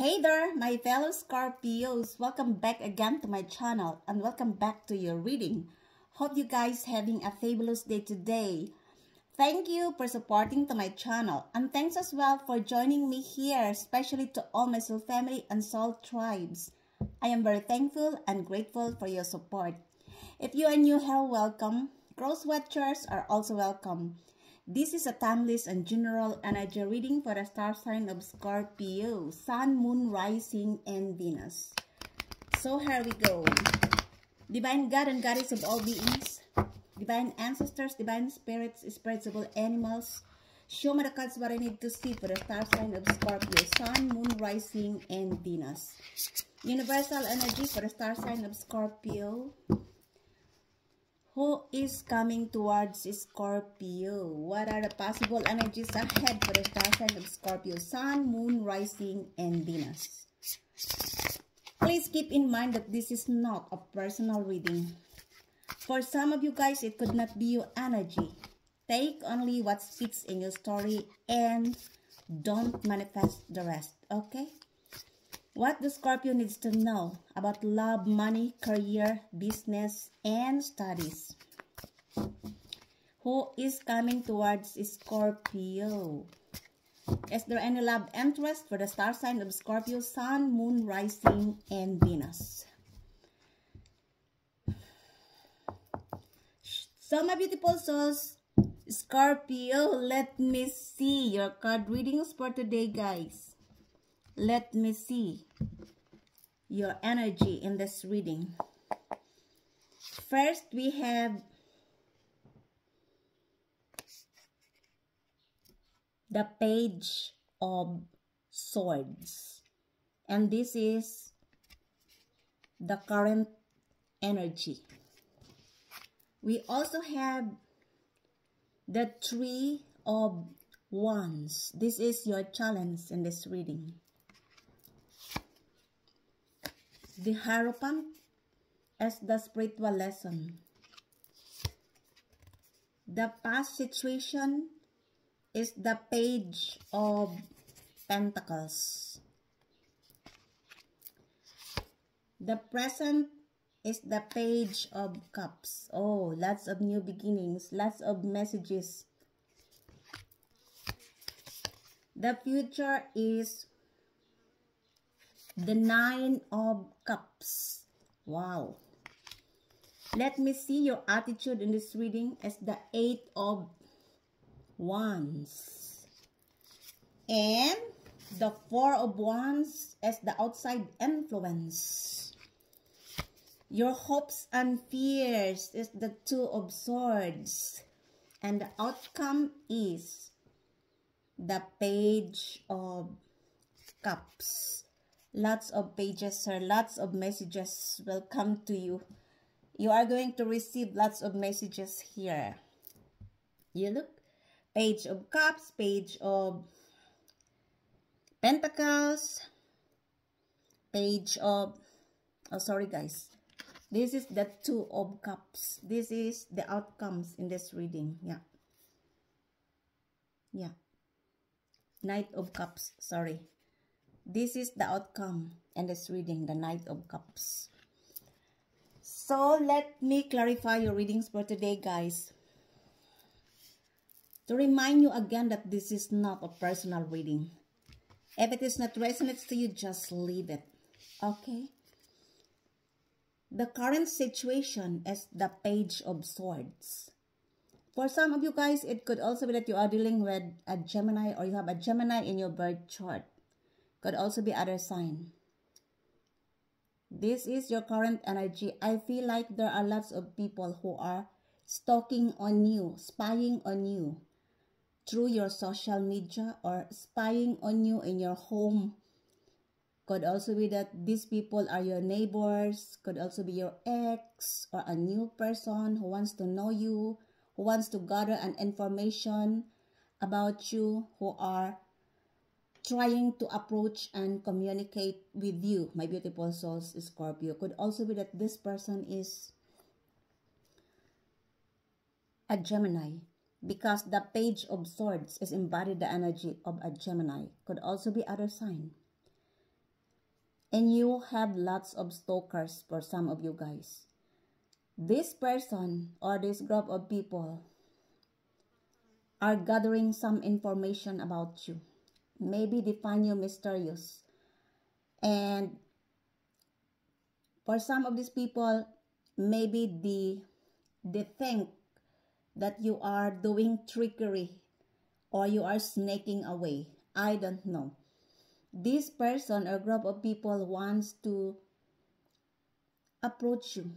Hey there, my fellow Scorpios. Welcome back again to my channel and welcome back to your reading. Hope you guys having a fabulous day today. Thank you for supporting to my channel and thanks as well for joining me here, especially to all my soul family and soul tribes. I am very thankful and grateful for your support. If you are new here, welcome. Cross watchers are also welcome. This is a timeless and general energy reading for the star sign of Scorpio, Sun, Moon, Rising, and Venus. So here we go. Divine God and Goddess of all beings, divine ancestors, divine spirits, spirits of all animals, show me the cards what I need to see for the star sign of Scorpio, Sun, Moon, Rising, and Venus. Universal energy for the star sign of Scorpio. Who is coming towards Scorpio? What are the possible energies ahead for the star sign of Scorpio, Sun, Moon, Rising, and Venus? Please keep in mind that this is not a personal reading. For some of you guys, it could not be your energy. Take only what fits in your story and don't manifest the rest, okay? What the Scorpio needs to know about love, money, career, business, and studies. Who is coming towards Scorpio? Is there any love interest for the star sign of Scorpio, Sun, Moon, Rising, and Venus? So my beautiful souls, Scorpio, let me see your card readings for today, guys. Let me see your energy in this reading. First, we have the Page of Swords. And this is the current energy. We also have the Three of Wands. This is your challenge in this reading. The Hierophant as the spiritual lesson. The past situation is the Page of Pentacles. The present is the Page of Cups. Oh, lots of new beginnings, lots of messages. The future is the Nine of Cups. Wow. Let me see your attitude in this reading as the Eight of Wands. And the Four of Wands as the outside influence. Your hopes and fears is the Two of Swords. And the outcome is the Page of Cups. Lots of pages, sir. Lots of messages will come to you. You are going to receive lots of messages here. You look. Page of Cups, Page of Pentacles, Page of... Oh, sorry, guys. This is the Two of Cups. This is the outcomes in this reading. Yeah. Yeah. Knight of Cups. Sorry. This is the outcome in this reading, the Knight of Cups. So, let me clarify your readings for today, guys. To remind you again that this is not a personal reading. If it is not resonates to you, just leave it. Okay? The current situation is the Page of Swords. For some of you guys, it could also be that you are dealing with a Gemini or you have a Gemini in your birth chart. Could also be other sign. This is your current energy. I feel like there are lots of people who are stalking on you, spying on you through your social media or spying on you in your home. Could also be that these people are your neighbors. Could also be your ex or a new person who wants to know you, who wants to gather an information about you, who are trying to approach and communicate with you, my beautiful souls, Scorpio. Could also be that this person is a Gemini because the Page of Swords is embodied the energy of a Gemini. Could also be other sign. And you have lots of stalkers for some of you guys. This person or this group of people are gathering some information about you. Maybe they find you mysterious. And for some of these people, maybe they think that you are doing trickery or you are snaking away. I don't know. This person or group of people wants to approach you.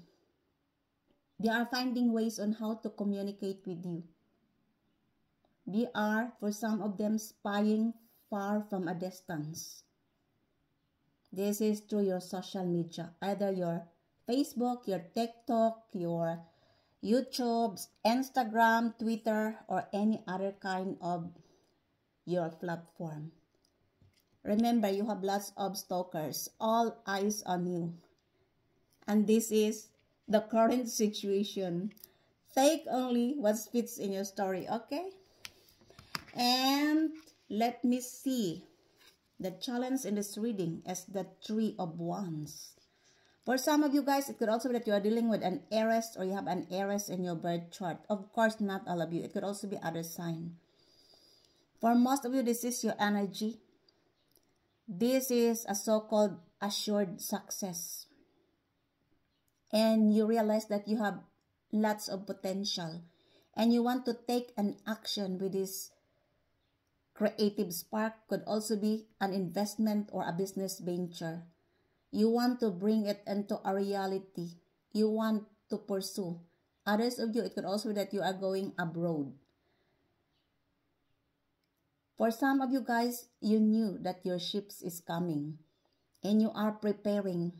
They are finding ways on how to communicate with you. They are, for some of them, spying far from a distance. This is through your social media, either your Facebook, your TikTok, your YouTube, Instagram, Twitter, or any other kind of your platform. Remember, you have lots of stalkers, all eyes on you. And this is the current situation. Take only what fits in your story, okay? And let me see. The challenge in this reading is the Three of Wands. For some of you guys, it could also be that you are dealing with an heiress or you have an heiress in your birth chart. Of course, not all of you. It could also be other sign. For most of you, this is your energy. This is a so-called assured success. And you realize that you have lots of potential. And you want to take an action with this creative spark. Could also be an investment or a business venture. You want to bring it into a reality. You want to pursue. Others of you, it could also be that you are going abroad. For some of you guys, you knew that your ships is coming. And you are preparing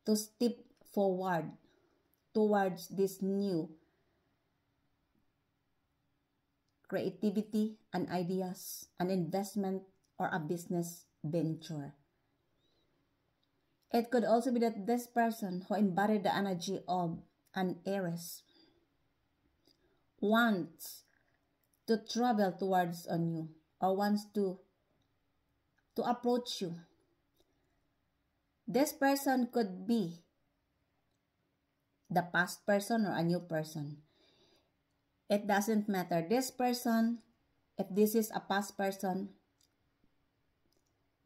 to step forward towards this new creativity and ideas, an investment or a business venture. It could also be that this person who embodied the energy of an heiress wants to travel towards on you or wants to approach you. This person could be the past person or a new person. It doesn't matter. This person, if this is a past person,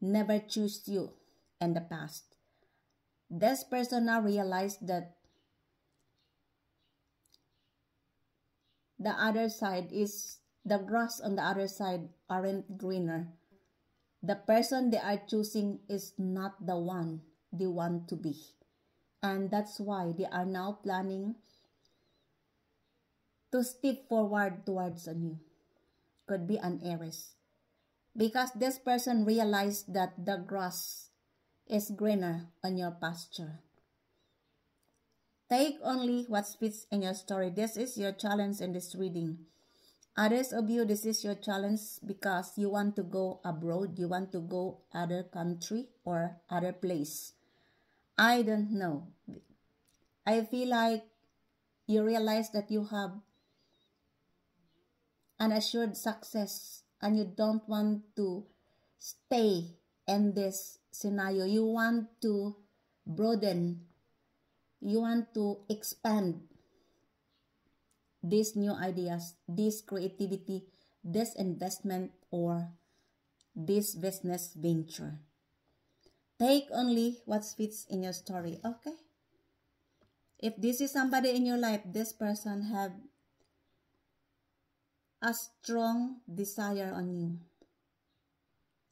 never chose you in the past. This person now realized that the other side is, the grass on the other side aren't greener. The person they are choosing is not the one they want to be. And that's why they are now planning to step forward towards a new. Could be an heiress. Because this person realized that the grass is greener on your pasture. Take only what fits in your story. This is your challenge in this reading. Others of you, this is your challenge because you want to go abroad. You want to go other country or other place. I don't know. I feel like you realize that you have an assured success and you don't want to stay in this scenario. You want to broaden. You want to expand these new ideas, this creativity, this investment, or this business venture. Take only what fits in your story, okay? If this is somebody in your life, this person have a strong desire on you.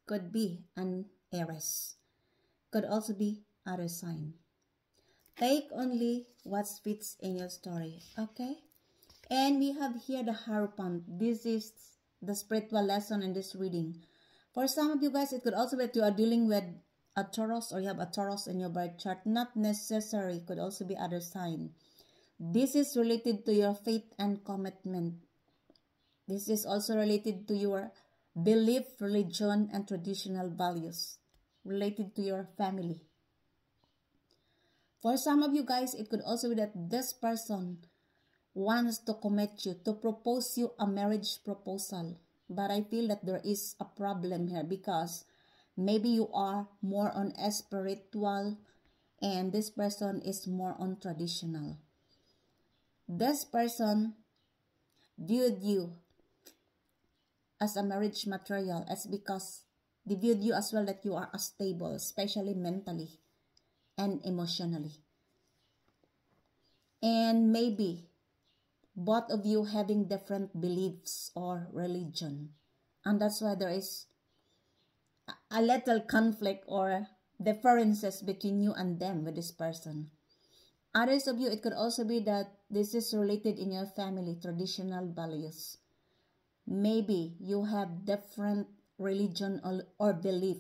Could be an heiress. Could also be other sign. Take only what fits in your story, okay? And we have here the Hierophant. This is the spiritual lesson in this reading. For some of you guys, it could also be that you are dealing with a Taurus or you have a Taurus in your birth chart. Not necessary. Could also be other sign. This is related to your faith and commitment. This is also related to your belief, religion, and traditional values. Related to your family. For some of you guys, it could also be that this person wants to commit you, to propose you a marriage proposal. But I feel that there is a problem here because Maybe you are more on spiritual and this person is more on traditional. This person viewed you as a marriage material as because they viewed you as well that you are unstable, especially mentally and emotionally. And maybe both of you having different beliefs or religion. And that's why there is a little conflict or differences between you and them with this person. Others of you, it could also be that this is related in your family, traditional values. Maybe you have different religion or belief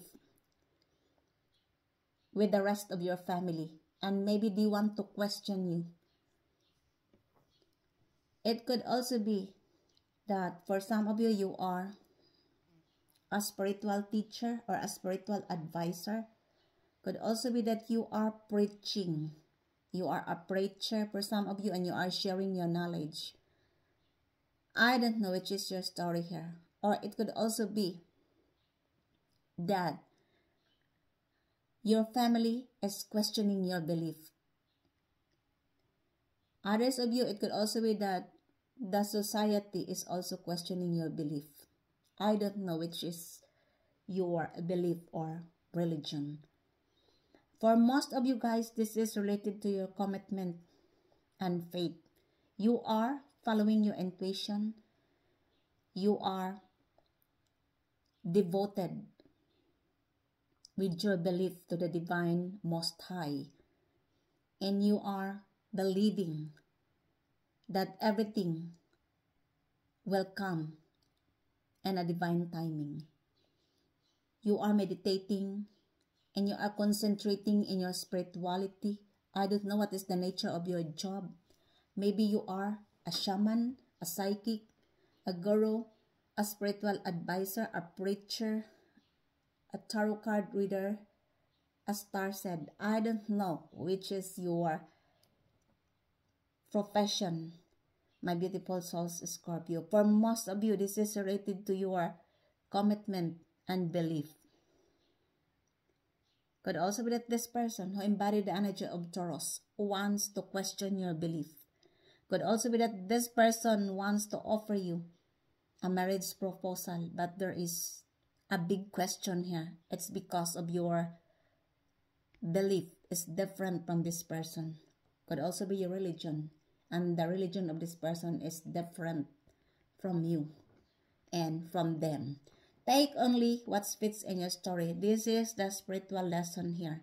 with the rest of your family. And maybe they want to question you. It could also be that for some of you, you are a spiritual teacher or a spiritual advisor. Could also be that you are preaching. You are a preacher for some of you and you are sharing your knowledge. I don't know which is your story here. Or it could also be that your family is questioning your belief. Others of you, it could also be that the society is also questioning your belief. I don't know which is your belief or religion. For most of you guys, this is related to your commitment and faith. You are following your intuition. You are devoted with your belief to the divine Most High. And you are believing that everything will come in a divine timing. You are meditating and you are concentrating in your spirituality. I don't know what is the nature of your job. Maybe you are a shaman, a psychic, a guru, a spiritual advisor, a preacher, a tarot card reader, a star seed. I don't know which is your profession, my beautiful souls, Scorpio. For most of you, this is related to your commitment and belief. Could also be that this person who embodied the energy of Taurus wants to question your belief. Could also be that this person wants to offer you a marriage proposal, but there is a big question here. It's because of your belief is different from this person. Could also be your religion, and the religion of this person is different from you and from them. Take only what fits in your story. This is the spiritual lesson here.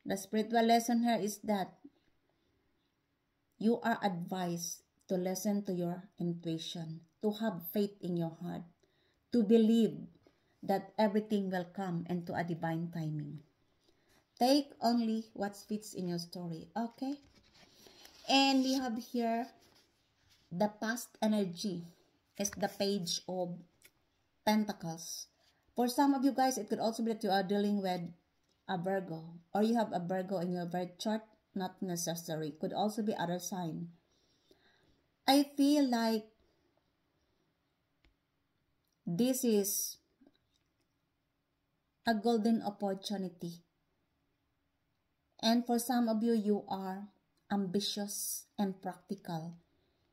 The spiritual lesson here is that you are advised to listen to your intuition, to have faith in your heart, to believe that everything will come into a divine timing. Take only what fits in your story, okay? And we have here the past energy is the Page of Pentacles. For some of you guys, it could also be that you are dealing with a Virgo, or you have a Virgo in your birth chart. Not necessary. Could also be other sign. I feel like this is a golden opportunity. And for some of you, you are ambitious and practical.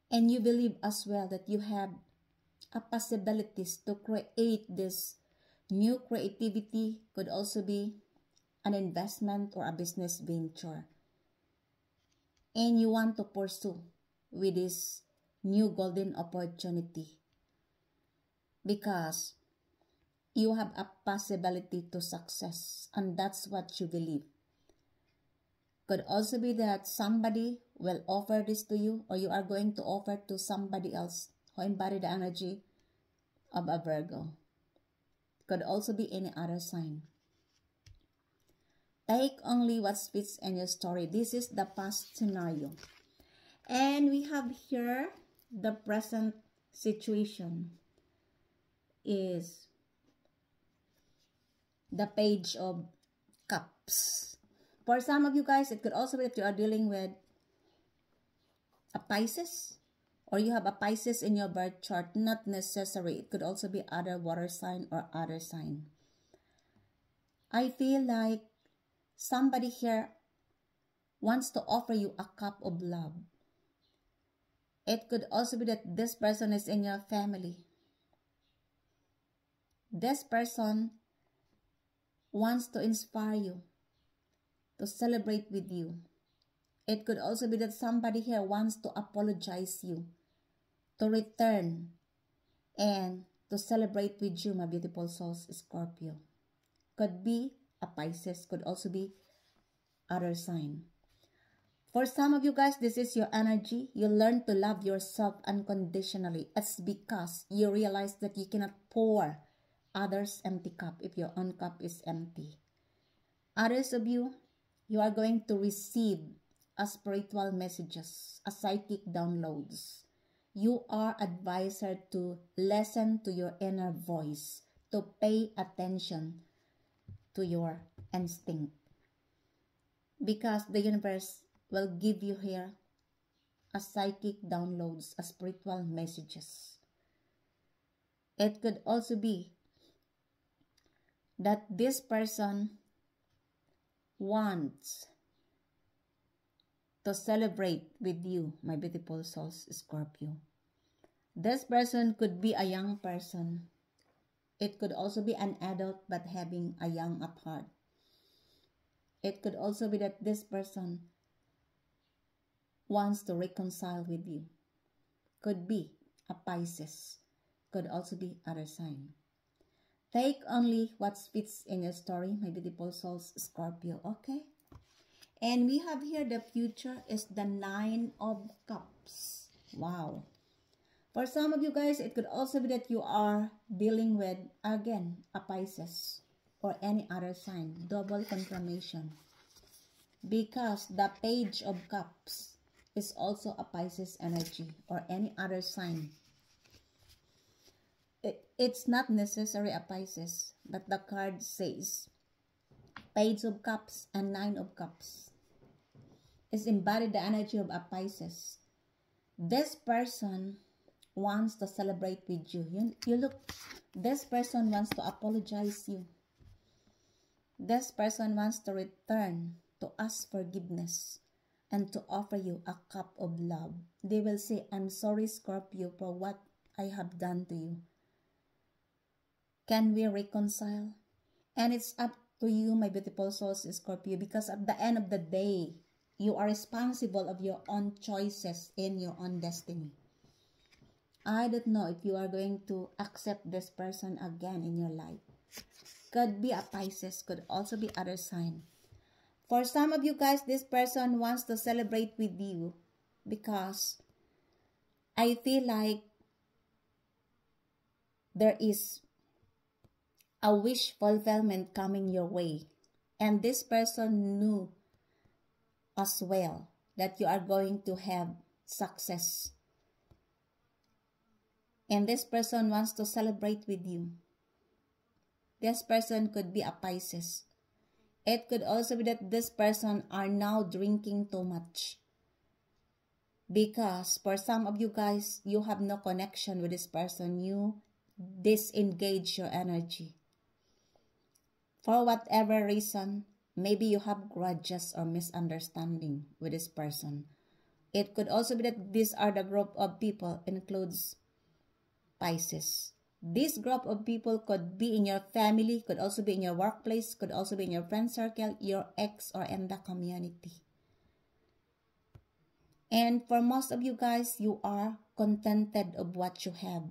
And you believe as well that you have a possibilities to create this new creativity. Could also be an investment or a business venture. And you want to pursue with this new golden opportunity because you have a possibility to success, and that's what you believe. Could also be that somebody will offer this to you, or you are going to offer to somebody else who embody the energy of a Virgo. Could also be any other sign. Take only what fits in your story. This is the past scenario. And we have here the present situation is the Page of Cups. For some of you guys, it could also be that you are dealing with a Pisces, or you have a Pisces in your birth chart. Not necessary. It could also be other water sign or other sign. I feel like somebody here wants to offer you a cup of love. It could also be that this person is in your family. This person wants to inspire you, to celebrate with you. It could also be that somebody here wants to apologize you, to return, and to celebrate with you, my beautiful souls, Scorpio. Could be a Pisces, could also be other sign. For some of you guys, this is your energy. You learn to love yourself unconditionally. It's because you realize that you cannot pour others' empty cup if your own cup is empty. Others of you, you are going to receive a spiritual messages, a psychic downloads. You are advised to listen to your inner voice, to pay attention to your instinct. Because the universe will give you here a psychic downloads, a spiritual messages. It could also be that this person wants to celebrate with you, my beautiful souls, Scorpio. This person could be a young person. It could also be an adult but having a young at heart. It could also be that this person wants to reconcile with you. Could be a Pisces. Could also be other sign. Take only what fits in your story, my beautiful souls, Scorpio, okay? And we have here the future is the 9 of Cups. Wow. For some of you guys, it could also be that you are dealing with, again, a Pisces or any other sign. Double confirmation. Because the Page of Cups is also a Pisces energy or any other sign. It's not necessarily a Pisces, but the card says Page of Cups and 9 of Cups. It's embodied the energy of a Pisces. This person wants to celebrate with you. You look, this person wants to apologize you. This person wants to return, to ask forgiveness, and to offer you a cup of love. They will say, I'm sorry, Scorpio, for what I have done to you. Can we reconcile? And it's up to you, my beautiful souls, Scorpio, because at the end of the day, you are responsible of your own choices in your own destiny. I don't know if you are going to accept this person again in your life. Could be a Pisces, could also be other sign. For some of you guys, this person wants to celebrate with you because I feel like there is a wish fulfillment coming your way. And this person knew as well that you are going to have success. And this person wants to celebrate with you. This person could be a Pisces. It could also be that this person are now drinking too much. Because for some of you guys, you have no connection with this person. You disengage your energy. For whatever reason, maybe you have grudges or misunderstanding with this person. It could also be that these are the group of people includes Pisces. This group of people could be in your family, could also be in your workplace, could also be in your friend circle, your ex, or in the community. And for most of you guys, you are contented of what you have.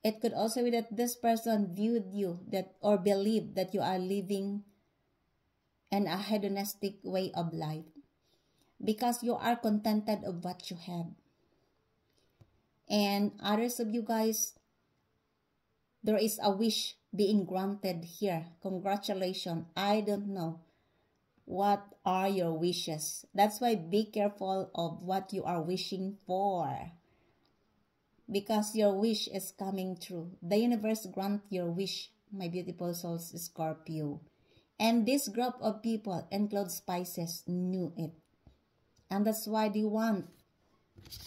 It could also be that this person viewed you that or believed that you are living in a hedonistic way of life because you are contented of what you have. And others of you guys, there is a wish being granted here. Congratulations. I don't know what are your wishes. That's why be careful of what you are wishing for. Because your wish is coming true. The universe grant your wish, my beautiful souls, Scorpio. And this group of people includes Pisces knew it. And that's why they want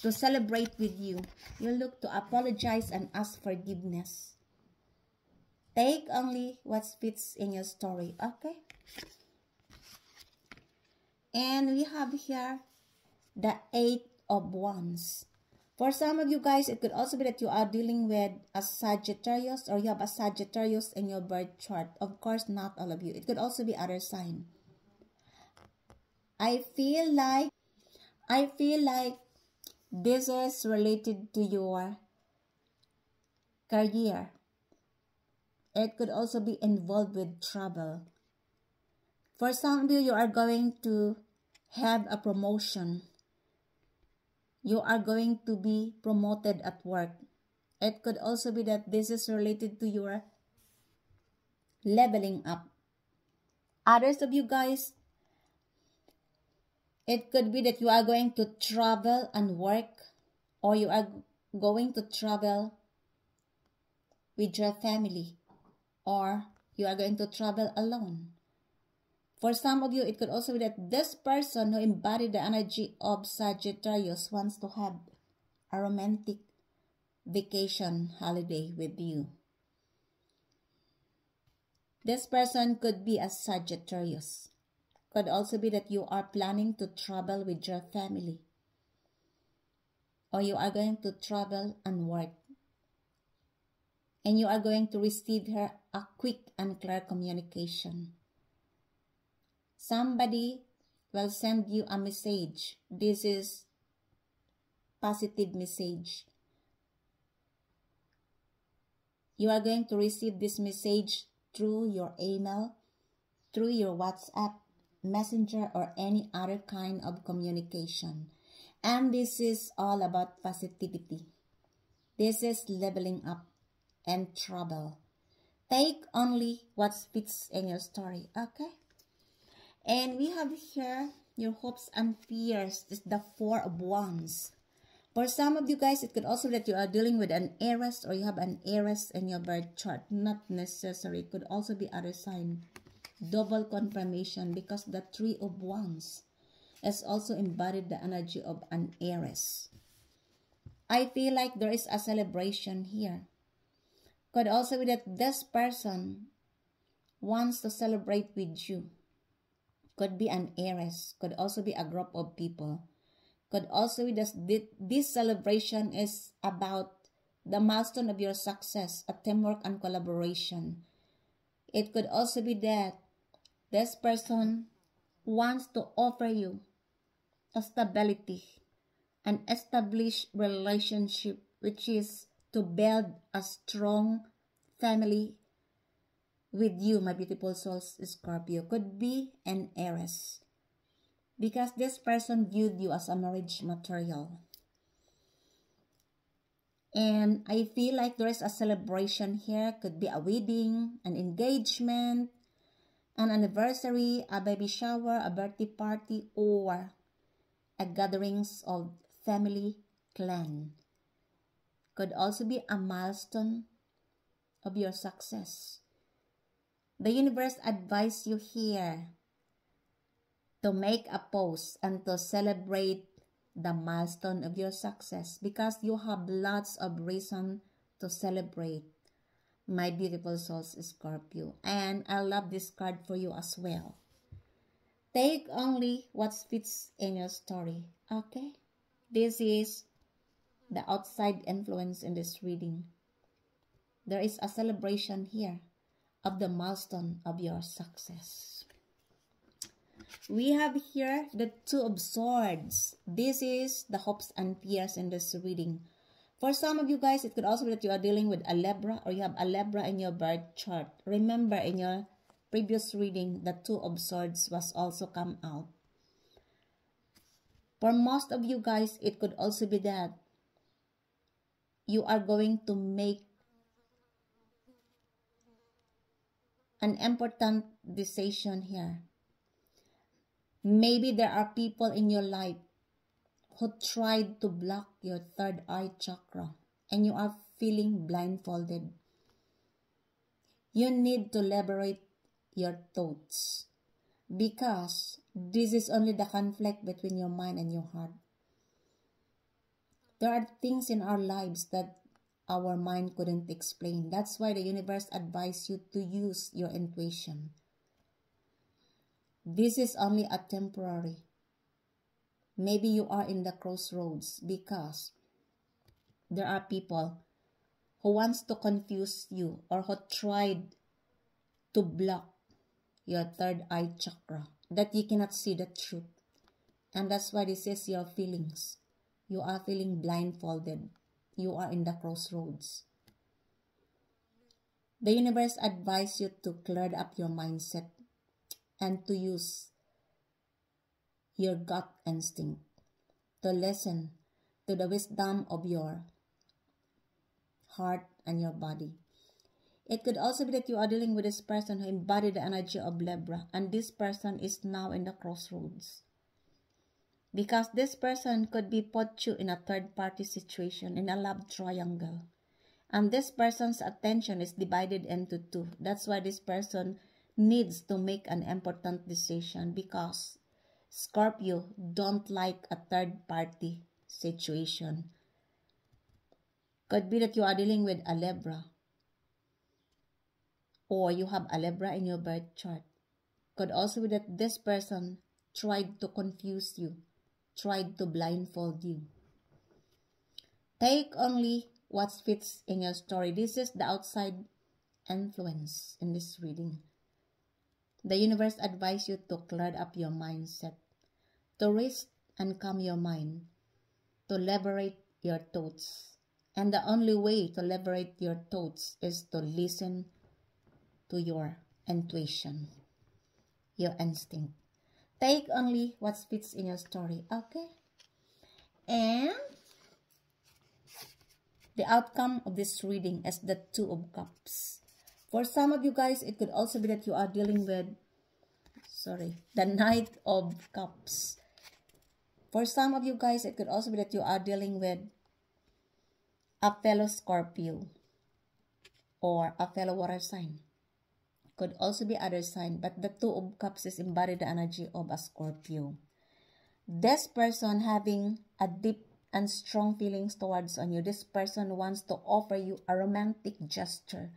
to celebrate with you. You look to apologize and ask forgiveness. Take only what fits in your story, okay? And we have here the Eight of Wands. For some of you guys, it could also be that you are dealing with a Sagittarius, or you have a Sagittarius in your birth chart. Of course, not all of you. It could also be other sign. I feel like this is related to your career. It could also be involved with travel. For some of you, you are going to have a promotion. You are going to be promoted at work. It could also be that this is related to your leveling up. Others of you guys, it could be that you are going to travel and work, or you are going to travel with your family, or you are going to travel alone. For some of you, it could also be that this person who embodied the energy of Sagittarius wants to have a romantic vacation holiday with you. This person could be a Sagittarius. Could also be that you are planning to travel with your family, or you are going to travel and work, and you are going to receive her a quick and clear communication. Somebody will send you a message. This is positive message. You are going to receive this message through your email, through your WhatsApp, Messenger, or any other kind of communication. And this is all about positivity. This is leveling up and travel. Take only what fits in your story, okay? And we have here your hopes and fears. This is the Four of Wands. For some of you guys, it could also be that you are dealing with an Aries, or you have an Aries in your birth chart. Not necessary. It could also be other sign. Double confirmation, because the Three of Wands has also embodied the energy of an Aries. I feel like there is a celebration here. Could also be that this person wants to celebrate with you. Could be an Aries. Could also be a group of people. Could also be that this celebration is about the milestone of your success, a teamwork and collaboration. It could also be that this person wants to offer you a stability, an established relationship, which is to build a strong family with you, my beautiful souls, Scorpio. Could be an Aries, because this person viewed you as a marriage material. And I feel like there is a celebration here. Could be a wedding, an engagement, an anniversary, a baby shower, a birthday party, or a gatherings of family clan. Could also be a milestone of your success. The universe advises you here to make a pause and to celebrate the milestone of your success, because you have lots of reason to celebrate, my beautiful souls, Scorpio. And I love this card for you as well. Take only what fits in your story, okay? This is the outside influence in this reading. There is a celebration here of the milestone of your success. We have here the Two of Swords. This is the hopes and fears in this reading. For some of you guys, it could also be that you are dealing with a Libra, or you have a Libra in your birth chart. Remember, in your previous reading, the Two of Swords was also come out. For most of you guys, it could also be that you are going to make an important decision here. Maybe there are people in your life who tried to block your third eye chakra, and you are feeling blindfolded. You need to liberate your thoughts, because this is only the conflict between your mind and your heart. There are things in our lives that our mind couldn't explain. That's why the universe advised you to use your intuition. This is only a temporary. Maybe you are in the crossroads because there are people who wants to confuse you or who tried to block your third eye chakra, that you cannot see the truth. And that's why this is your feelings. You are feeling blindfolded. You are in the crossroads. The universe advised you to clear up your mindset and to use your gut instinct, to listen to the wisdom of your heart and your body. It could also be that you are dealing with this person who embodied the energy of Libra, and this person is now in the crossroads. Because this person could be put you in a third-party situation, in a love triangle. And this person's attention is divided into two. That's why this person needs to make an important decision, because Scorpio don't like a third-party situation. Could be that you are dealing with a Libra, or you have a Libra in your birth chart. Could also be that this person tried to confuse you, tried to blindfold you. Take only what fits in your story. This is the outside influence in this reading. The universe advised you to clear up your mindset, to rest and calm your mind, to liberate your thoughts. And the only way to liberate your thoughts is to listen to your intuition, your instinct. Take only what fits in your story, okay? And the outcome of this reading is the Two of Cups. For some of you guys, it could also be that you are dealing with, the Knight of Cups. For some of you guys, it could also be that you are dealing with a fellow Scorpio or a fellow water sign. Could also be other sign, but the Two of Cups is embodied the energy of a Scorpio. This person having a deep and strong feelings towards on you. This person wants to offer you a romantic gesture.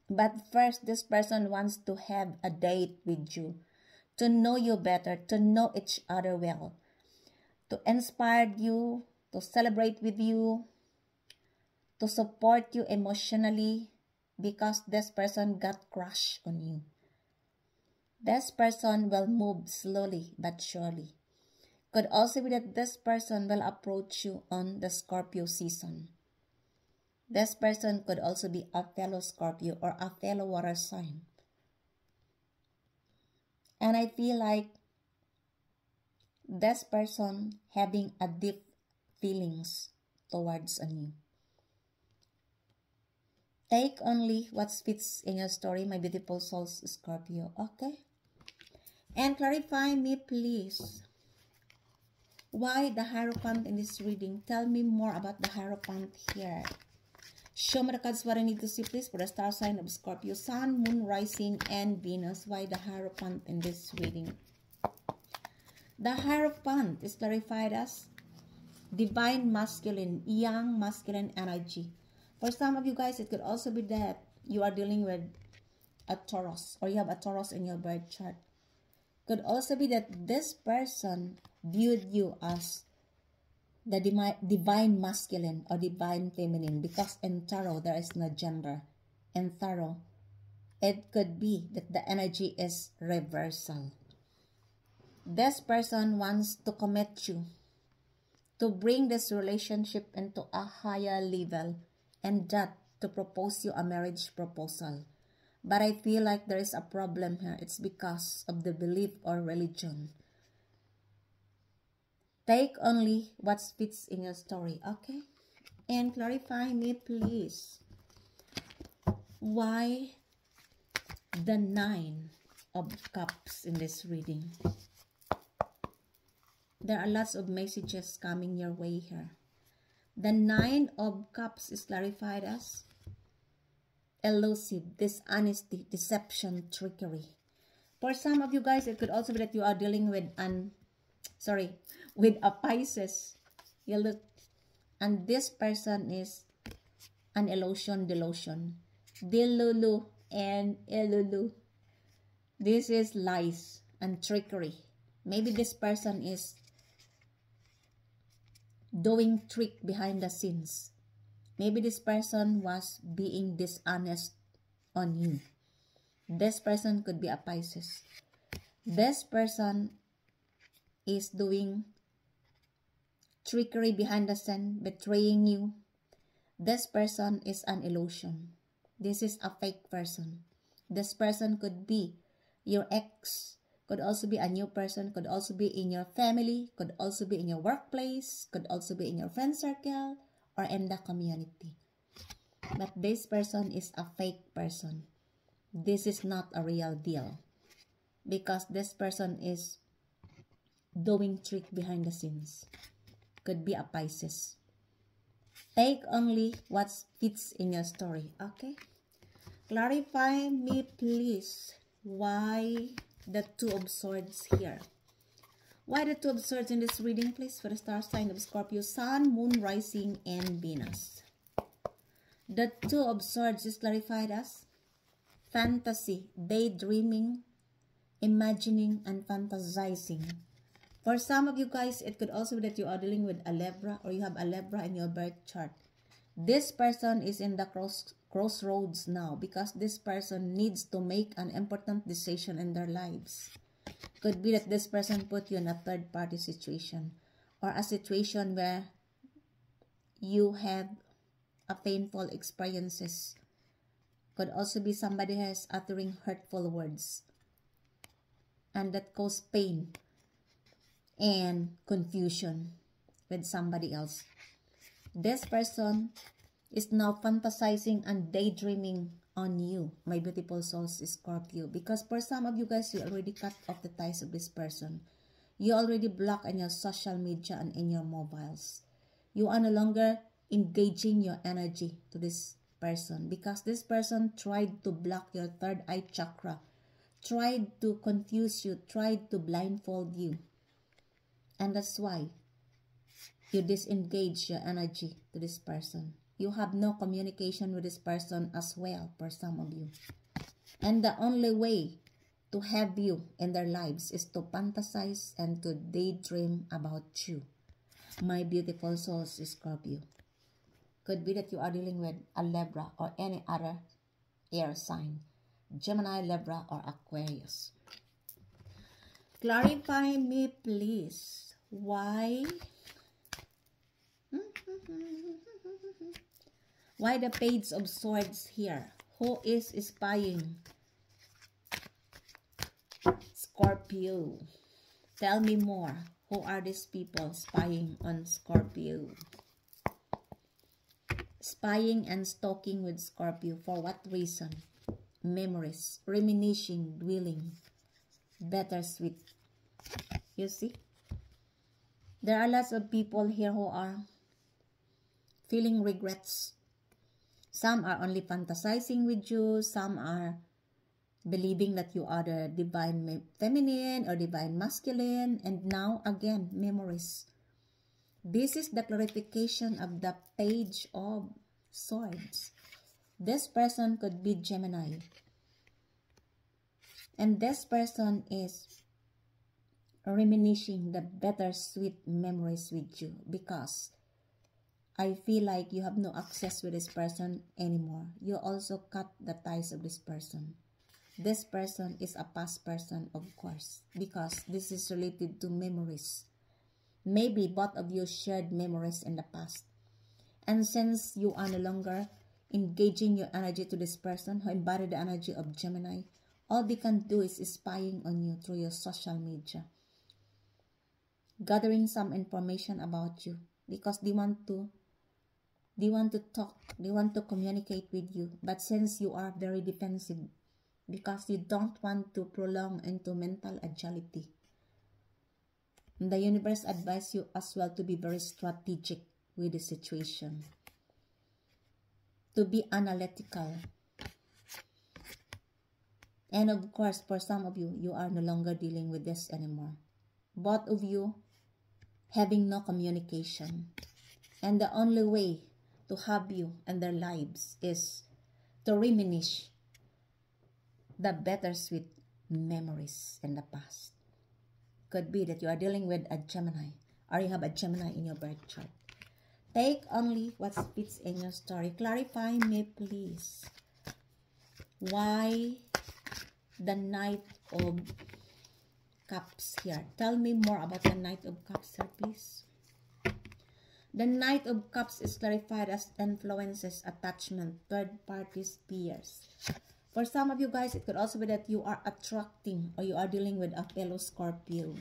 But first, this person wants to have a date with you, to know you better, to know each other well, to inspire you, to celebrate with you, to support you emotionally, because this person got crushed on you. This person will move slowly but surely. Could also be that this person will approach you on the Scorpio season. This person could also be a fellow Scorpio or a fellow water sign. And I feel like this person having a deep feelings towards you. Take only what fits in your story, my beautiful souls, Scorpio, okay? And clarify me, please. Why the Hierophant in this reading? Tell me more about the Hierophant here. Show me the cards what I need to see, please, for the star sign of Scorpio, Sun, Moon, Rising, and Venus. Why the Hierophant in this reading? The Hierophant is clarified as divine masculine, young masculine energy. For some of you guys, it could also be that you are dealing with a Taurus, or you have a Taurus in your birth chart. Could also be that this person viewed you as the divine masculine or divine feminine, because in tarot there is no gender. In tarot, it could be that the energy is reversal. This person wants to commit you, to bring this relationship into a higher level, and that to propose you a marriage proposal. But I feel like there is a problem here. It's because of the belief or religion. Take only what fits in your story, okay? And clarify me, please. Why the Nine of Cups in this reading? There are lots of messages coming your way here. The Nine of Cups is clarified as elusive, dishonesty, deception, trickery. For some of you guys, it could also be that you are dealing with with a Pisces. You look, and this person is an illusion, delusion. Dilulu and ilulu. This is lies and trickery. Maybe this person is doing trick behind the scenes. Maybe this person was being dishonest on you. This person could be a Pisces. This person is doing trickery behind the scene, betraying you. This person is an illusion. This is a fake person. This person could be your ex, could also be a new person, could also be in your family, could also be in your workplace, could also be in your friend circle, or in the community. But this person is a fake person. This is not a real deal. Because this person is doing trick behind the scenes. Could be a Pisces. Take only what fits in your story. Okay? Clarify me please. Why the Two of Swords here? Why the Two of Swords in this reading, please, for the star sign of Scorpio, Sun, Moon, Rising, and Venus? The Two of Swords is clarified as fantasy, daydreaming, imagining, and fantasizing. For some of you guys, it could also be that you are dealing with a Libra or you have a Libra in your birth chart. This person is in the crossroads now because this person needs to make an important decision in their lives. Could be that this person put you in a third-party situation or a situation where you have a painful experiences. Could also be somebody who is uttering hurtful words and that cause pain and confusion with somebody else. This person is now fantasizing and daydreaming on you, my beautiful souls, Scorpio. Because for some of you guys, you already cut off the ties of this person. You already block on your social media and in your mobiles. You are no longer engaging your energy to this person because this person tried to block your third eye chakra, tried to confuse you, tried to blindfold you. And that's why you disengage your energy to this person. You have no communication with this person as well for some of you. And the only way to have you in their lives is to fantasize and to daydream about you. My beautiful souls, Scorpio. Could be that you are dealing with a Libra or any other air sign. Gemini, Libra, or Aquarius. Clarify me, please. Why? Why the Page of Swords here? Who is spying? Scorpio. Tell me more. Who are these people spying on Scorpio? Spying and stalking with Scorpio. For what reason? Memories, reminiscing, dwelling, bittersweet. You see? There are lots of people here who are feeling regrets. Some are only fantasizing with you. Some are believing that you are the divine feminine or divine masculine. And now, again, memories. This is the clarification of the Page of Swords. This person could be Gemini. And this person is reminiscing the bittersweet memories with you because I feel like you have no access with this person anymore. You also cut the ties of this person. This person is a past person, of course, because this is related to memories. Maybe both of you shared memories in the past. And since you are no longer engaging your energy to this person who embodied the energy of Gemini, all they can do is spying on you through your social media. Gathering some information about you because they want to talk, they want to communicate with you. But since you are very defensive because you don't want to prolong into mental agility, the universe advises you as well to be very strategic with the situation, to be analytical. And of course, for some of you, you are no longer dealing with this anymore. Both of you having no communication. And the only way to have you in their lives is to reminisce the bittersweet memories in the past. Could be that you are dealing with a Gemini, or you have a Gemini in your birth chart. Take only what fits in your story. Clarify me, please. Why the Knight of Cups here? Tell me more about the Knight of Cups here, please. The Knight of Cups is clarified as influences, attachment, third parties, peers. For some of you guys, it could also be that you are attracting or you are dealing with a fellow Scorpio.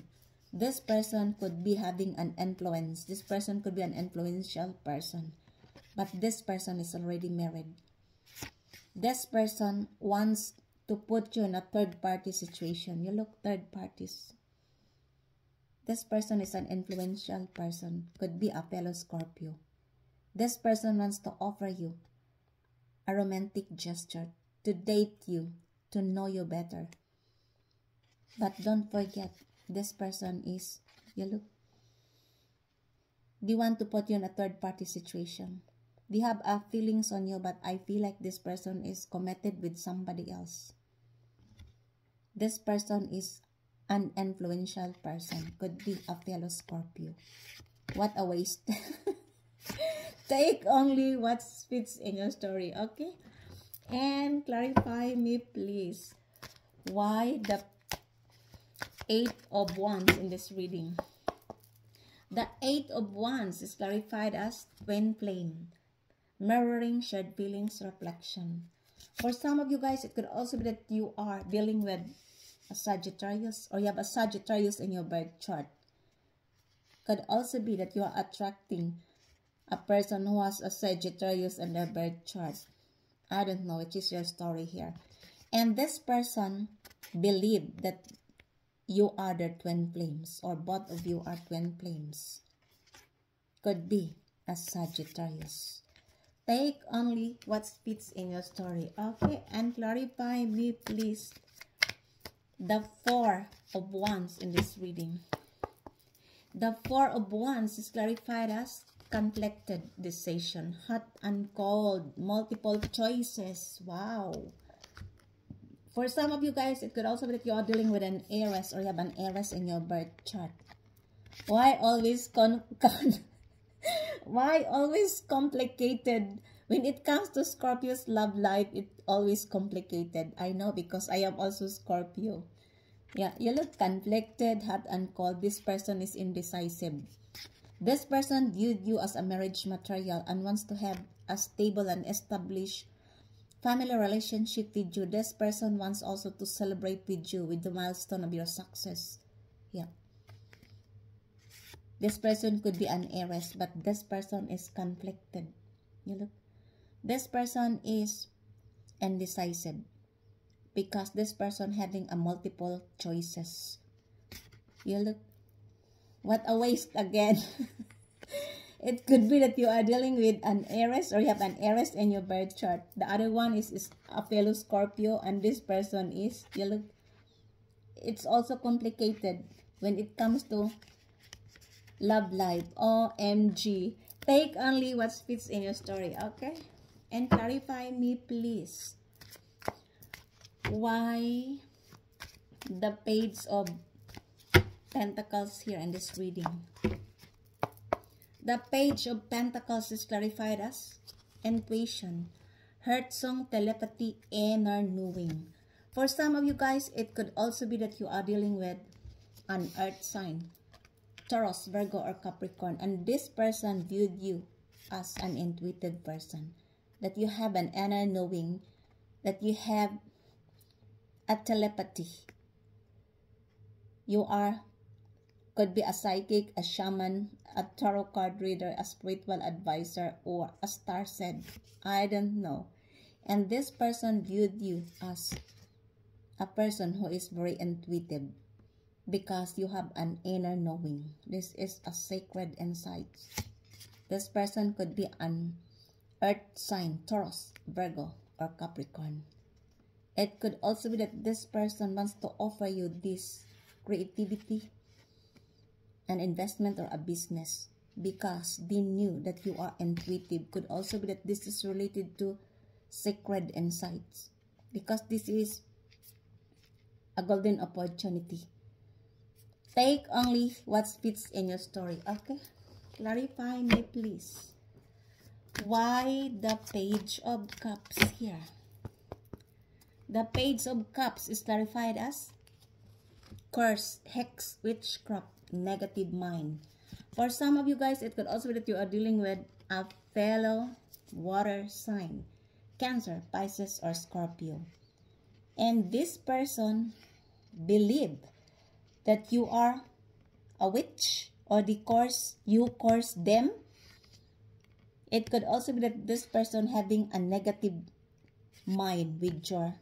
This person could be having an influence. This person could be an influential person. But this person is already married. This person wants to put you in a third party situation. You look third parties. This person is an influential person. Could be a fellow Scorpio. This person wants to offer you a romantic gesture, to date you, to know you better. But don't forget, this person is, you look, they want to put you in a third party situation. They have feelings on you, but I feel like this person is committed with somebody else. This person is an influential person. Could be a fellow Scorpio. What a waste. Take only what fits in your story, okay? And clarify me, please. Why the 8 of Wands in this reading? The 8 of Wands is clarified as twin flame, mirroring, shared feelings, reflection. For some of you guys, it could also be that you are dealing with a Sagittarius, or you have a Sagittarius in your birth chart. Could also be that you are attracting a person who has a Sagittarius in their birth chart. I don't know, which is your story here. And this person believed that you are their twin flames, or both of you are twin flames. Could be a Sagittarius. Take only what fits in your story, okay? And clarify me, please. The 4 of Wands in this reading. The 4 of Wands is clarified as conflicted decision, hot and cold, multiple choices. Wow. For some of you guys, it could also be that you are dealing with an Aries, or you have an Aries in your birth chart. Why always why always complicated? When it comes to Scorpio's love life, it's always complicated. I know, because I am also Scorpio. Yeah, you look conflicted, hot and cold. This person is indecisive. This person viewed you as a marriage material and wants to have a stable and established family relationship with you. This person wants also to celebrate with you with the milestone of your success. Yeah. This person could be an Aries, but this person is conflicted. You look. This person is indecisive because this person having a multiple choices. You look. What a waste again. It could be that you are dealing with an Aries, or you have an Aries in your birth chart. The other one is a fellow Scorpio, and this person is, you look, it's also complicated when it comes to love life. OMG. Take only what fits in your story, okay? And clarify me, please. Why the Page of Pentacles here in this reading? The Page of Pentacles is clarified as intuition, heart song, telepathy, inner knowing. For some of you guys, it could also be that you are dealing with an earth sign, Taurus, Virgo, or Capricorn, and this person viewed you as an intuitive person, that you have an inner knowing, that you have a telepathy. You are, could be a psychic, a shaman, a tarot card reader, a spiritual advisor, or a star seed. I don't know. And this person viewed you as a person who is very intuitive because you have an inner knowing. This is a sacred insight. This person could be an earth sign, Taurus, Virgo, or Capricorn. It could also be that this person wants to offer you this creativity, an investment, or a business. because they knew that you are intuitive. Could also be that this is related to sacred insights, because this is a golden opportunity. Take only what fits in your story. Okay, clarify me please. Why the Page of Cups here? The Page of Cups is clarified as curse, hex, witchcraft, negative mind. For some of you guys, it could also be that you are dealing with a fellow water sign, Cancer, Pisces, or Scorpio. And this person believe that you are a witch, or you curse them. It could also be that this person having a negative mind with your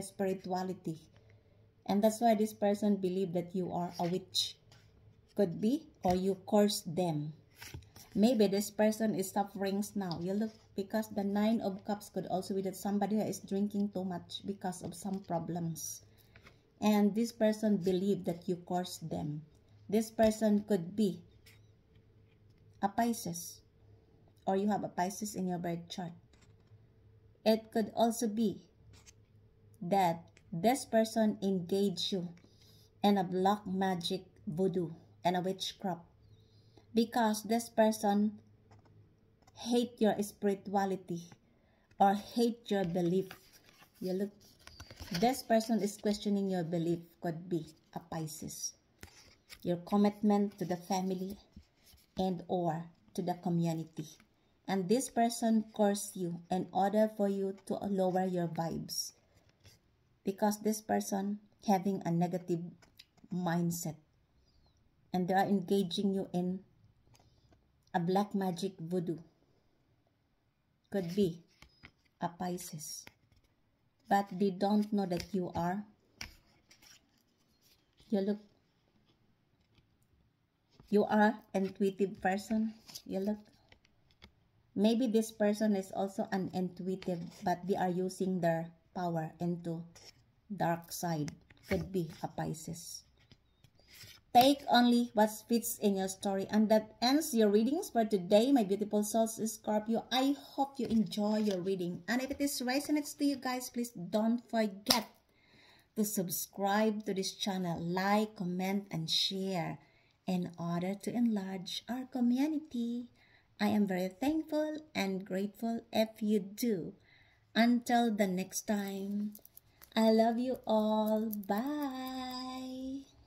spirituality. And that's why this person believe that you are a witch. Could be, or you curse them. Maybe this person is suffering now. You look, because the 9 of Cups could also be that somebody is drinking too much because of some problems. And this person believe that you curse them. This person could be a Pisces, or you have a Pisces in your birth chart. It could also be that this person engage you in a black magic, voodoo, and a witchcraft, because this person hate your spirituality or hate your belief. You look, this person is questioning your belief. Could be a Pisces. Your commitment to the family and or to the community. And this person curse you in order for you to lower your vibes, because this person having a negative mindset, and they are engaging you in a black magic, voodoo. Could be a Pisces, but they don't know that you are, you are intuitive person. You look, maybe this person is also an intuitive, but they are using their power into dark side. Could be a Pisces. Take only what fits in your story. And that ends your readings for today, my beautiful souls, Scorpio. I hope you enjoy your reading. And if it is resonates to you guys, please don't forget to subscribe to this channel, like, comment, and share in order to enlarge our community. I am very thankful and grateful if you do. Until the next time, I love you all. Bye.